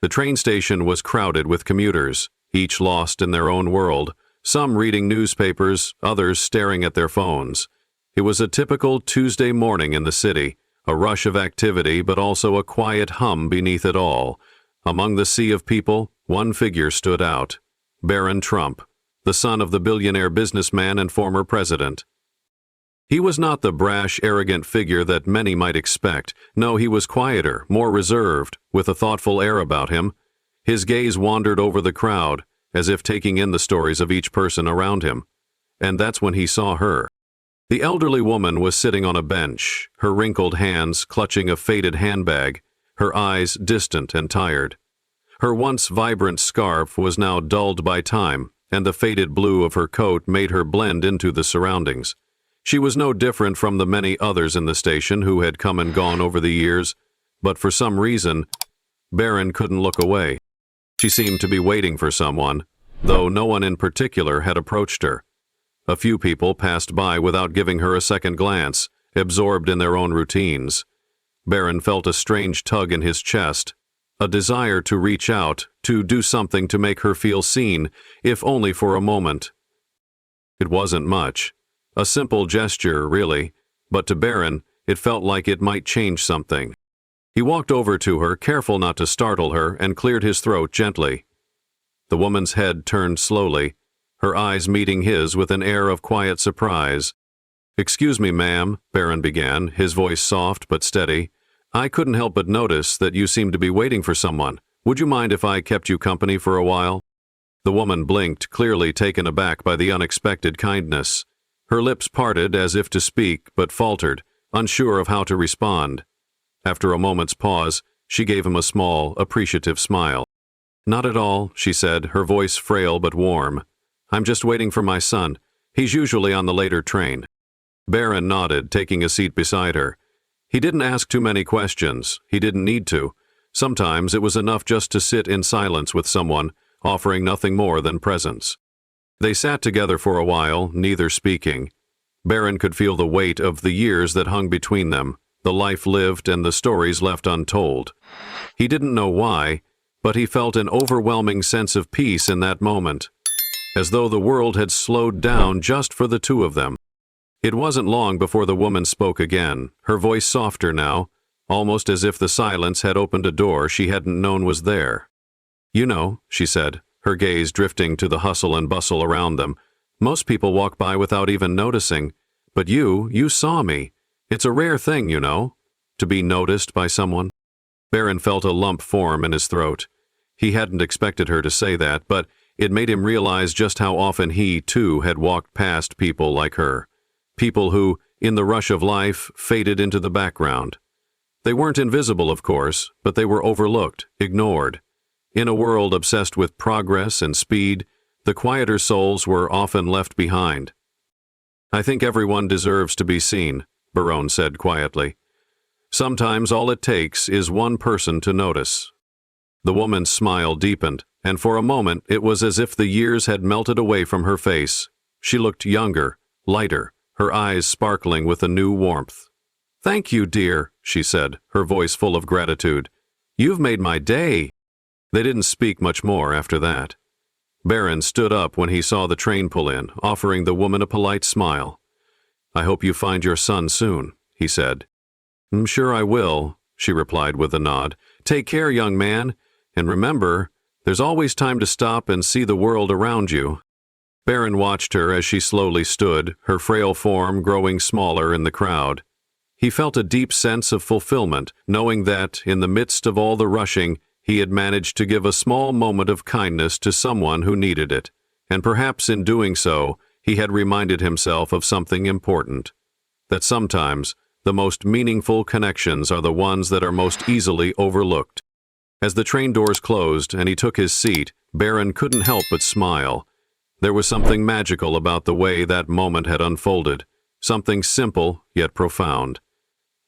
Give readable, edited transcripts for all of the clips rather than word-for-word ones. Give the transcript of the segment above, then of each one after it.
The train station was crowded with commuters, each lost in their own world, some reading newspapers, others staring at their phones. It was a typical Tuesday morning in the city, a rush of activity but also a quiet hum beneath it all. Among the sea of people, one figure stood out: Barron Trump, the son of the billionaire businessman and former president. He was not the brash, arrogant figure that many might expect. No, he was quieter, more reserved, with a thoughtful air about him. His gaze wandered over the crowd, as if taking in the stories of each person around him. And that's when he saw her. The elderly woman was sitting on a bench, her wrinkled hands clutching a faded handbag, her eyes distant and tired. Her once vibrant scarf was now dulled by time, and the faded blue of her coat made her blend into the surroundings. She was no different from the many others in the station who had come and gone over the years, but for some reason, Barron couldn't look away. She seemed to be waiting for someone, though no one in particular had approached her. A few people passed by without giving her a second glance, absorbed in their own routines. Barron felt a strange tug in his chest, a desire to reach out, to do something to make her feel seen, if only for a moment. It wasn't much. A simple gesture, really, but to Barron, it felt like it might change something. He walked over to her, careful not to startle her, and cleared his throat gently. The woman's head turned slowly, her eyes meeting his with an air of quiet surprise. "Excuse me, ma'am," Barron began, his voice soft but steady. "I couldn't help but notice that you seemed to be waiting for someone. Would you mind if I kept you company for a while?" The woman blinked, clearly taken aback by the unexpected kindness. Her lips parted as if to speak, but faltered, unsure of how to respond. After a moment's pause, she gave him a small, appreciative smile. "Not at all," she said, her voice frail but warm. "I'm just waiting for my son. He's usually on the later train." Barron nodded, taking a seat beside her. He didn't ask too many questions. He didn't need to. Sometimes it was enough just to sit in silence with someone, offering nothing more than presence. They sat together for a while, neither speaking. Barron could feel the weight of the years that hung between them, the life lived and the stories left untold. He didn't know why, but he felt an overwhelming sense of peace in that moment, as though the world had slowed down just for the two of them. It wasn't long before the woman spoke again, her voice softer now, almost as if the silence had opened a door she hadn't known was there. "You know," she said, her gaze drifting to the hustle and bustle around them, "most people walk by without even noticing. But you saw me. It's a rare thing, you know, to be noticed by someone." Barron felt a lump form in his throat. He hadn't expected her to say that, but it made him realize just how often he, too, had walked past people like her. People who, in the rush of life, faded into the background. They weren't invisible, of course, but they were overlooked, ignored. In a world obsessed with progress and speed, the quieter souls were often left behind. "I think everyone deserves to be seen," Barron said quietly. "Sometimes all it takes is one person to notice." The woman's smile deepened, and for a moment it was as if the years had melted away from her face. She looked younger, lighter, her eyes sparkling with a new warmth. "Thank you, dear," she said, her voice full of gratitude. "You've made my day." They didn't speak much more after that. Barron stood up when he saw the train pull in, offering the woman a polite smile. "I hope you find your son soon," he said. "I'm sure I will," she replied with a nod. "Take care, young man, and remember, there's always time to stop and see the world around you." Barron watched her as she slowly stood, her frail form growing smaller in the crowd. He felt a deep sense of fulfillment, knowing that, in the midst of all the rushing, he had managed to give a small moment of kindness to someone who needed it, and perhaps in doing so, he had reminded himself of something important, that sometimes the most meaningful connections are the ones that are most easily overlooked. As the train doors closed and he took his seat, Barron couldn't help but smile. There was something magical about the way that moment had unfolded, something simple yet profound.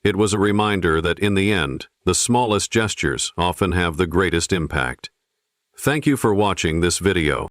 It was a reminder that in the end, the smallest gestures often have the greatest impact. Thank you for watching this video.